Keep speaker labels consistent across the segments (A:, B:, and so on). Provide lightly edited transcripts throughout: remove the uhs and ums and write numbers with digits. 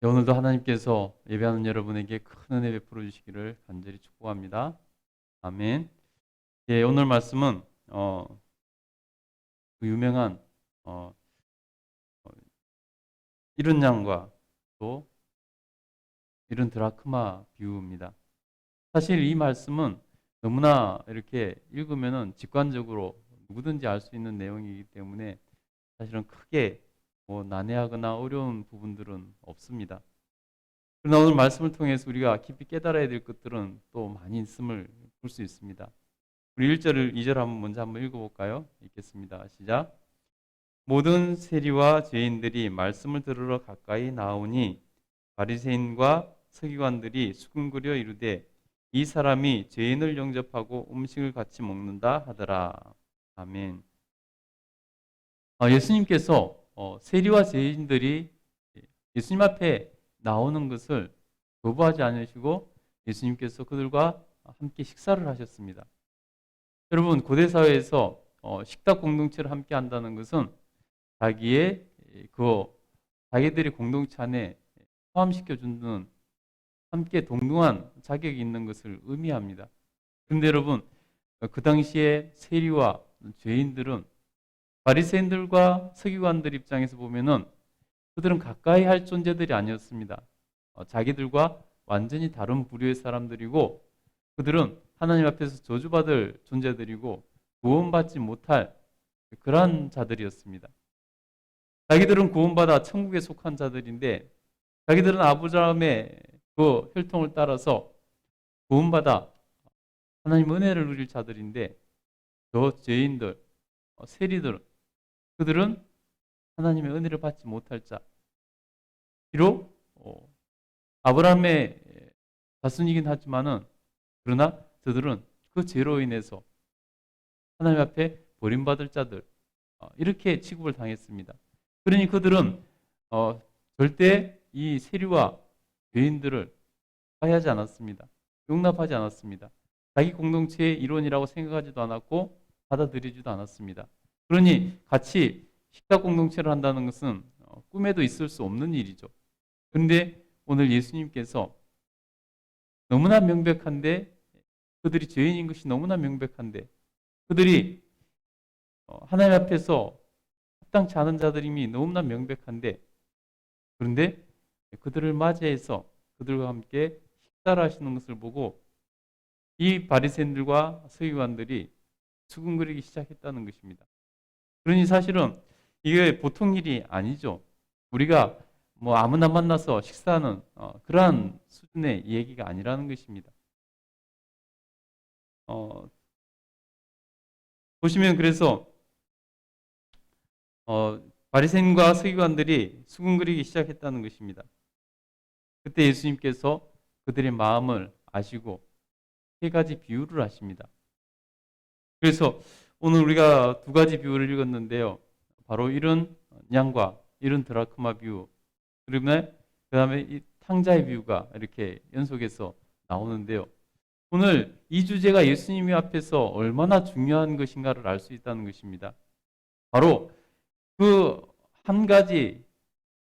A: 오늘도 하나님께서 예배하는 여러분에게 큰 은혜 베풀어 주시기를 간절히 축복합니다. 아멘. 오늘 말씀은 그 유명한 어, 어, 이른 양과 또 이른 드라크마 비유입니다. 사실 이 말씀은 너무나 이렇게 읽으면은 직관적으로 누구든지 알 수 있는 내용이기 때문에 사실은 크게 난해하거나 어려운 부분들은 없습니다. 그러나 오늘 말씀을 통해서 우리가 깊이 깨달아야 될 것들은 또 많이 있음을 볼 수 있습니다. 우리 1절, 2절 먼저 한번 읽어볼까요? 읽겠습니다. 시작. 모든 세리와 죄인들이 말씀을 들으러 가까이 나오니 바리새인과 서기관들이 수군거려 이르되 이 사람이 죄인을 영접하고 음식을 같이 먹는다 하더라. 아멘. 예수님께서 세리와 죄인들이 예수님 앞에 나오는 것을 거부하지 않으시고 예수님께서 그들과 함께 식사를 하셨습니다. 여러분, 고대 사회에서 식탁 공동체를 함께 한다는 것은 자기들의 공동체 안에 포함시켜 주는 함께 동등한 자격이 있는 것을 의미합니다. 그런데 여러분, 그 당시에 세리와 죄인들은 바리새인들과 서기관들 입장에서 보면은 그들은 가까이 할 존재들이 아니었습니다. 자기들과 완전히 다른 부류의 사람들이고 그들은 하나님 앞에서 저주받을 존재들이고 구원받지 못할 그러한 자들이었습니다. 자기들은 구원받아 천국에 속한 자들인데 자기들은 아브라함의 그 혈통을 따라서 구원받아 하나님 은혜를 누릴 자들인데 저 죄인들, 세리들, 그들은 하나님의 은혜를 받지 못할 자. 비록 아브라함의 자손이긴 하지만은 그러나 저들은 그 죄로 인해서 하나님 앞에 버림받을 자들 이렇게 취급을 당했습니다. 그러니 그들은 절대 이 세리와 죄인들을 화해하지 않았습니다. 용납하지 않았습니다. 자기 공동체의 일원이라고 생각하지도 않았고 받아들이지도 않았습니다. 그러니 같이 식탁 공동체를 한다는 것은 꿈에도 있을 수 없는 일이죠. 그런데 오늘 예수님께서 너무나 명백한데 그들이 죄인인 것이 너무나 명백한데 그들이 하나님 앞에서 합당치 않은 자들임이 너무나 명백한데 그런데 그들을 맞이해서 그들과 함께 식사를 하시는 것을 보고 이 바리새인들과 서기관들이 수군거리기 시작했다는 것입니다. 그러니 사실은 이게 보통 일이 아니죠. 우리가 아무나 만나서 식사하는 그러한 수준의 얘기가 아니라는 것입니다. 보시면 그래서 바리새인과 서기관들이 수군거리기 시작했다는 것입니다. 그때 예수님께서 그들의 마음을 아시고 세 가지 비유를 하십니다. 그래서 오늘 우리가 두 가지 비유를 읽었는데요. 바로 이런 양과 이런 드라크마 비유, 그다음에 이 탕자의 비유가 이렇게 연속해서 나오는데요. 오늘 이 주제가 예수님 앞에서 얼마나 중요한 것인가를 알 수 있다는 것입니다. 바로 그 한 가지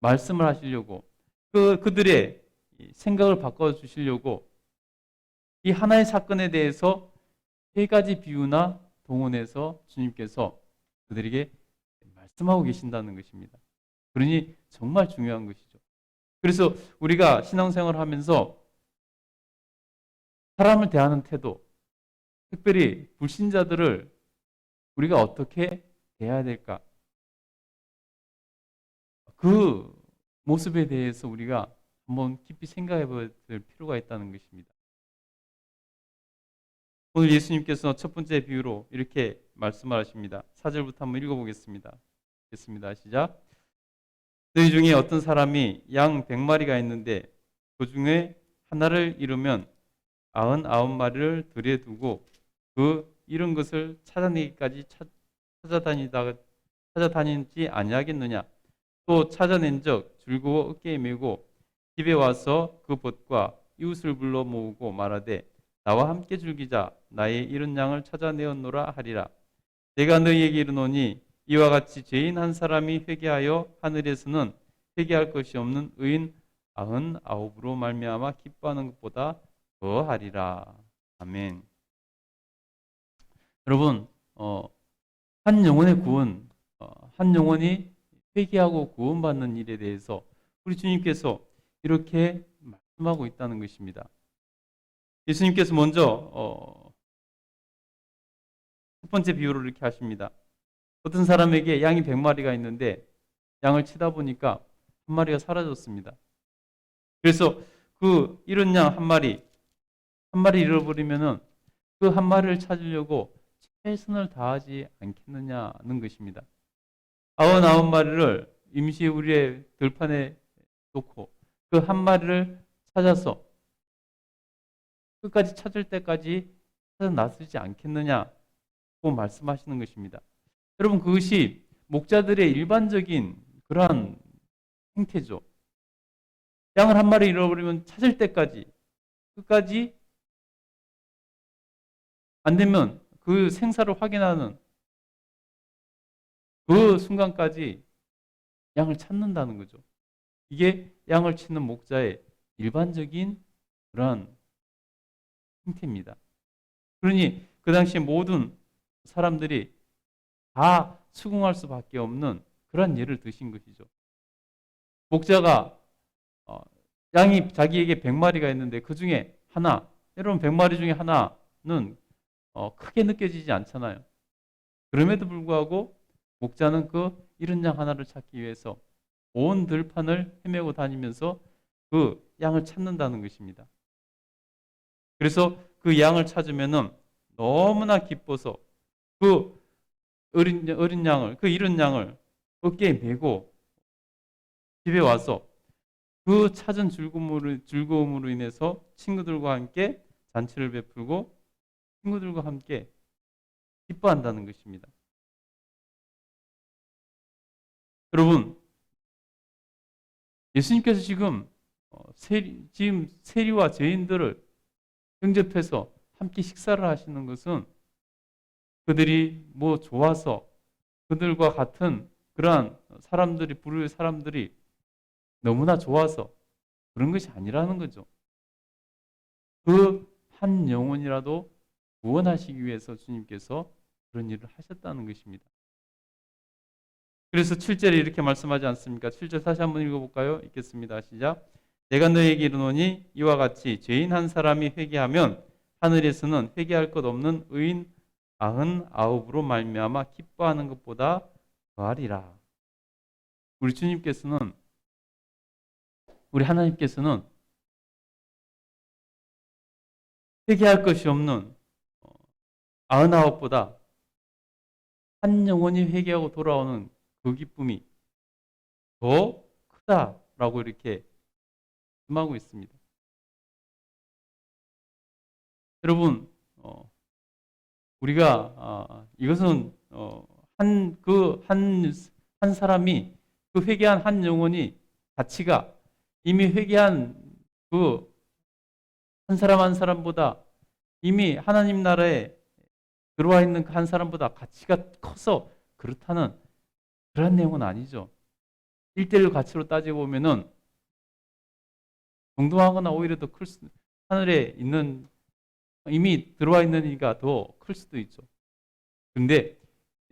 A: 말씀을 하시려고 그들의 생각을 바꿔 주시려고 이 하나의 사건에 대해서 세 가지 비유나 동원해서 주님께서 그들에게 말씀하고 계신다는 것입니다. 그러니 정말 중요한 것이죠. 그래서 우리가 신앙생활을 하면서 사람을 대하는 태도, 특별히 불신자들을 우리가 어떻게 대해야 될까? 그 모습에 대해서 우리가 한번 깊이 생각해 볼 필요가 있다는 것입니다. 오늘 예수님께서 첫 번째 비유로 이렇게 말씀하십니다. 4절부터 한번 읽어보겠습니다. 읽겠습니다. 시작. 너희 중에 어떤 사람이 양 100마리가 있는데 그 중에 하나를 잃으면 99마리를 들에 두고 그 잃은 것을 찾아내기까지 찾아다니지 아니하겠느냐. 또 찾아낸 적 즐거워 어깨에 메고 집에 와서 그 벗과 이웃을 불러 모으고 말하되 나와 함께 즐기자. 나의 잃은 양을 찾아내었노라 하리라. 내가 너희에게 이르노니 이와 같이 죄인 한 사람이 회개하여 하늘에서는 회개할 것이 없는 의인 아흔아홉으로 말미암아 기뻐하는 것보다 더하리라. 아멘. 여러분, 한 영혼의 구원, 한 영혼이 회개하고 구원받는 일에 대해서 우리 주님께서 이렇게 말씀하고 있다는 것입니다. 예수님께서 먼저 첫 번째 비유를 이렇게 하십니다. 어떤 사람에게 양이 100마리가 있는데 양을 치다 보니까 한 마리가 사라졌습니다. 그래서 그 잃은 양 한 마리 잃어버리면은 그 한 마리를 찾으려고 최선을 다하지 않겠느냐는 것입니다. 99마리를 임시 우리의 들판에 놓고 그 한 마리를 찾아서 끝까지 찾을 때까지 찾아 나서지 않겠느냐고 말씀하시는 것입니다. 여러분, 그것이 목자들의 일반적인 그러한 행태죠. 양을 한 마리 잃어버리면 찾을 때까지 끝까지 안 되면 그 생사를 확인하는 그 순간까지 양을 찾는다는 거죠. 이게 양을 치는 목자의 일반적인 그러한 행태입니다. 그러니 그 당시 모든 사람들이 다 수긍할 수밖에 없는 그런 예를 드신 것이죠. 목자가 양이 자기에게 100마리가 있는데 그 중에 하나, 여러분 100마리 중에 하나는 크게 느껴지지 않잖아요. 그럼에도 불구하고 목자는 그 잃은 양 하나를 찾기 위해서 온 들판을 헤매고 다니면서 그 양을 찾는다는 것입니다. 그래서 그 양을 찾으면은 너무나 기뻐서 그 어린 양을, 그 잃은 양을 어깨에 메고 집에 와서 그 찾은 즐거움으로 인해서 친구들과 함께 잔치를 베풀고 친구들과 함께 기뻐한다는 것입니다. 여러분, 예수님께서 지금 세리와 죄인들을 영접해서 함께 식사를 하시는 것은 그들이 뭐 좋아서 그들과 같은 그러한 불우의 사람들이 너무나 좋아서 그런 것이 아니라는 거죠. 그 한 영혼이라도 구원하시기 위해서 주님께서 그런 일을 하셨다는 것입니다. 그래서 7절에 이렇게 말씀하지 않습니까? 7절 다시 한번 읽어볼까요? 읽겠습니다. 시작. 내가 너에게 이르노니 이와 같이 죄인 한 사람이 회개하면 하늘에서는 회개할 것 없는 의인 99으로 말미암아 기뻐하는 것보다 더하리라. 우리 주님께서는, 우리 하나님께서는 회개할 것이 없는 99보다 한 영혼이 회개하고 돌아오는 그 기쁨이 더 크다라고 이렇게 말씀하고 있습니다. 여러분, 우리가 이것은 한 사람이 그 회개한 한 영혼이 가치가 이미 회개한 그 한 사람 한 사람보다 이미 하나님 나라에 들어와 있는 그 한 사람보다 가치가 커서 그렇다는 그런 내용은 아니죠. 1대1 가치로 따지고 보면은 동등하거나 오히려 더 하늘에 있는 이미 들어와 있는 이가 더 클 수도 있죠. 근데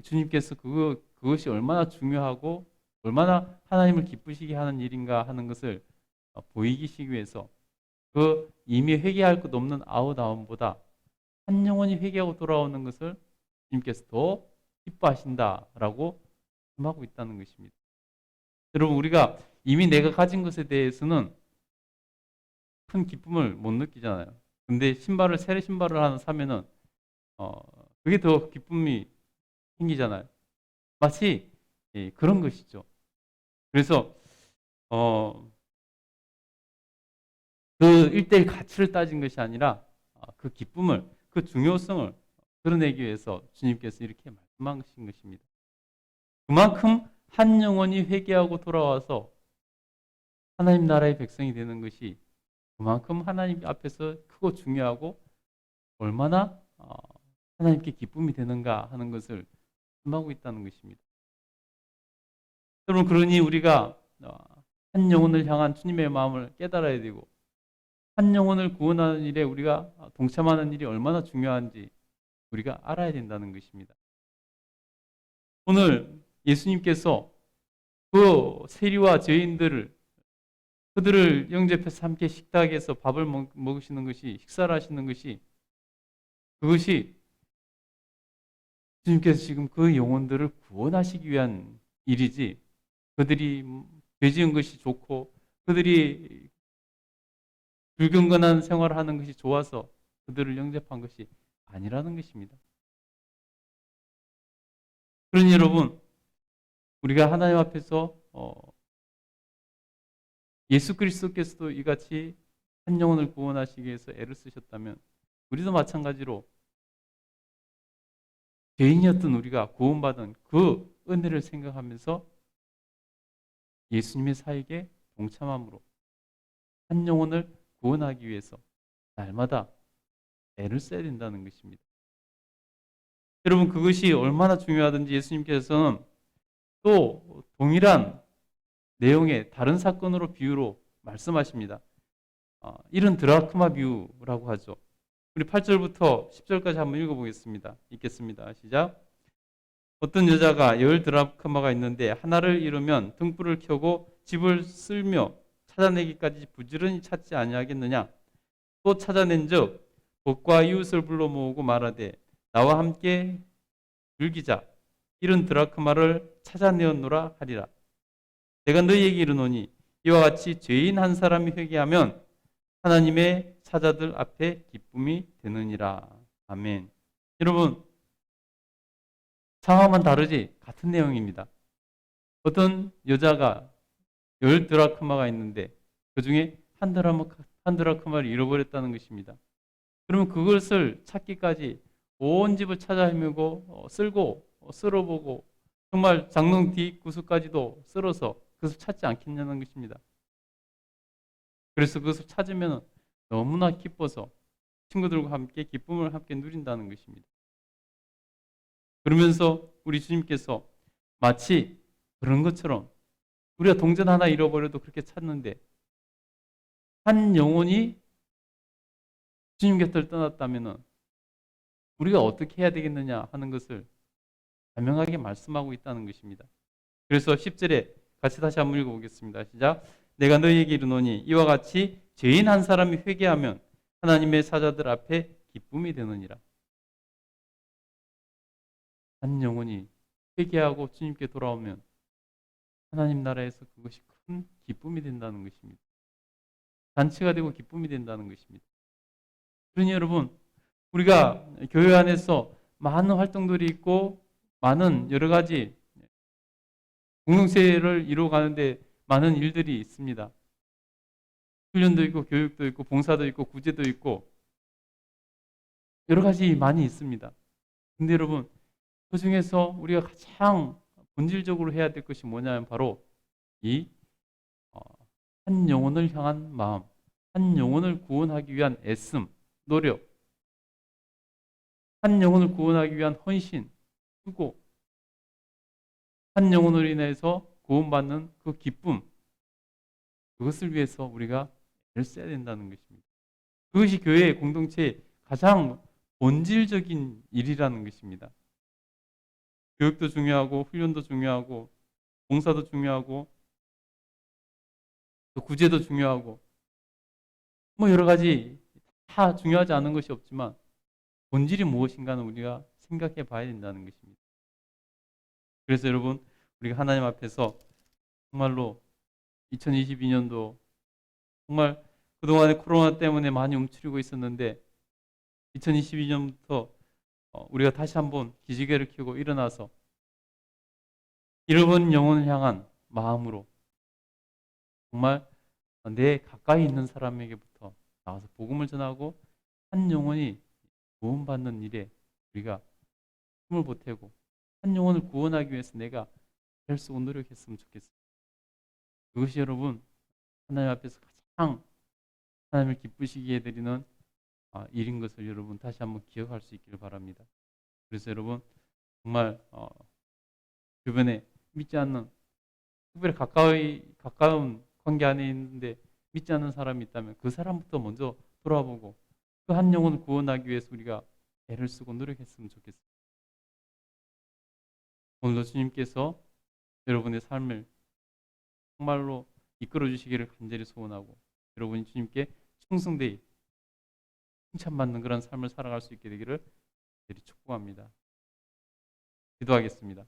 A: 주님께서 그것이 얼마나 중요하고 얼마나 하나님을 기쁘시게 하는 일인가 하는 것을 보이시기 위해서 그 이미 회개할 것 없는 아웃보다 한 영혼이 회개하고 돌아오는 것을 주님께서 더 기뻐하신다라고 말씀하고 있다는 것입니다. 여러분, 우리가 이미 내가 가진 것에 대해서는 큰 기쁨을 못 느끼잖아요. 근데 새 신발을 하나 사면은 그게 더 기쁨이 생기잖아요. 마치 그런 것이죠. 그래서 그 1대1 가치를 따진 것이 아니라 그 기쁨을, 그 중요성을 드러내기 위해서 주님께서 이렇게 말씀하신 것입니다. 그만큼 한 영혼이 회개하고 돌아와서 하나님 나라의 백성이 되는 것이 그만큼 하나님 앞에서 크고 중요하고 얼마나 하나님께 기쁨이 되는가 하는 것을 말씀하고 있다는 것입니다. 여러분, 그러니 우리가 한 영혼을 향한 주님의 마음을 깨달아야 되고 한 영혼을 구원하는 일에 우리가 동참하는 일이 얼마나 중요한지 우리가 알아야 된다는 것입니다. 오늘 예수님께서 그 세리와 죄인들을 그들을 영접해서 함께 식탁에서 밥을 먹으시는 것이 식사를 하시는 것이 그것이 주님께서 지금 그 영혼들을 구원하시기 위한 일이지 그들이 죄 지은 것이 좋고 그들이 불경건한 생활을 하는 것이 좋아서 그들을 영접한 것이 아니라는 것입니다. 그러니 여러분 우리가 하나님 앞에서 예수 그리스도께서도 이같이 한 영혼을 구원하시기 위해서 애를 쓰셨다면 우리도 마찬가지로 죄인이었던 우리가 구원받은 그 은혜를 생각하면서 예수님의 사역에 동참함으로 한 영혼을 구원하기 위해서 날마다 애를 써야 된다는 것입니다. 여러분 그것이 얼마나 중요하든지 예수님께서는 또 동일한 내용의 다른 사건으로 비유로 말씀하십니다. 이런 드라크마 비유라고 하죠. 우리 8절부터 10절까지 한번 읽어보겠습니다. 읽겠습니다. 시작. 어떤 여자가 10 드라크마가 있는데 하나를 잃으면 등불을 켜고 집을 쓸며 찾아내기까지 부지런히 찾지 아니하겠느냐? 또 찾아낸즉 벗과 이웃을 불러 모으고 말하되 나와 함께 즐기자. 이런 드라크마를 찾아내었노라 하리라. 내가 너희에게 이르노니 이와 같이 죄인 한 사람이 회개하면 하나님의 사자들 앞에 기쁨이 되느니라. 아멘. 여러분 상황은 다르지 같은 내용입니다. 어떤 여자가 10 드라크마가 있는데 그 중에 한 드라크마를 잃어버렸다는 것입니다. 그러면 그것을 찾기까지 온 집을 찾아 헤매고 쓸고 쓸어보고 정말 장롱 뒷구석까지도 쓸어서 그것을 찾지 않겠냐는 것입니다. 그래서 그것을 찾으면 너무나 기뻐서 친구들과 함께 기쁨을 함께 누린다는 것입니다. 그러면서 우리 주님께서 마치 그런 것처럼 우리가 동전 하나 잃어버려도 그렇게 찾는데 한 영혼이 주님 곁을 떠났다면 우리가 어떻게 해야 되겠느냐 하는 것을 분명하게 말씀하고 있다는 것입니다. 그래서 10절에 같이 다시 한번 읽어보겠습니다. 시작. 내가 너희에게 이르노니 이와 같이 죄인 한 사람이 회개하면 하나님의 사자들 앞에 기쁨이 되느니라. 한 영혼이 회개하고 주님께 돌아오면 하나님 나라에서 그것이 큰 기쁨이 된다는 것입니다. 잔치가 되고 기쁨이 된다는 것입니다. 그러니 여러분 우리가 교회 안에서 많은 활동들이 있고 많은 여러 가지 공동체를 이루어가는데 많은 일들이 있습니다. 훈련도 있고 교육도 있고 봉사도 있고 구제도 있고 여러 가지 많이 있습니다. 근데 여러분 그 중에서 우리가 가장 본질적으로 해야 될 것이 뭐냐면 바로 이 한 영혼을 향한 마음, 한 영혼을 구원하기 위한 애씀, 노력, 한 영혼을 구원하기 위한 헌신, 수고, 한 영혼으로 인해서 구원받는 그 기쁨, 그것을 위해서 우리가 애를 써야 된다는 것입니다. 그것이 교회 공동체의 가장 본질적인 일이라는 것입니다. 교육도 중요하고 훈련도 중요하고 봉사도 중요하고 또 구제도 중요하고 뭐 여러 가지 다 중요하지 않은 것이 없지만 본질이 무엇인가는 우리가 생각해 봐야 된다는 것입니다. 그래서 여러분 우리가 하나님 앞에서 정말로 2022년도 정말 그동안에 코로나 때문에 많이 움츠리고 있었는데 2022년부터 우리가 다시 한번 기지개를 켜고 일어나서 잃어버린 영혼을 향한 마음으로 정말 내 가까이 있는 사람에게부터 나와서 복음을 전하고 한 영혼이 구원받는 일에 우리가 힘을 보태고 한 영혼을 구원하기 위해서 내가 할 수 있고 노력했으면 좋겠습니다. 그것이 여러분 하나님 앞에서 가장 하나님을 기쁘시게 해드리는 일인 것을 여러분 다시 한번 기억할 수 있기를 바랍니다. 그래서 여러분 정말 주변에 믿지 않는 특별히 가까운 관계 안에 있는데 믿지 않는 사람이 있다면 그 사람부터 먼저 돌아보고 그 한 영혼을 구원하기 위해서 우리가 애를 쓰고 노력했으면 좋겠습니다. 오늘도 주님께서 여러분의 삶을 정말로 이끌어 주시기를 간절히 소원하고 여러분이 주님께 충성되이 칭찬받는 그런 삶을 살아갈 수 있게 되기를 간절히 축복합니다. 기도하겠습니다.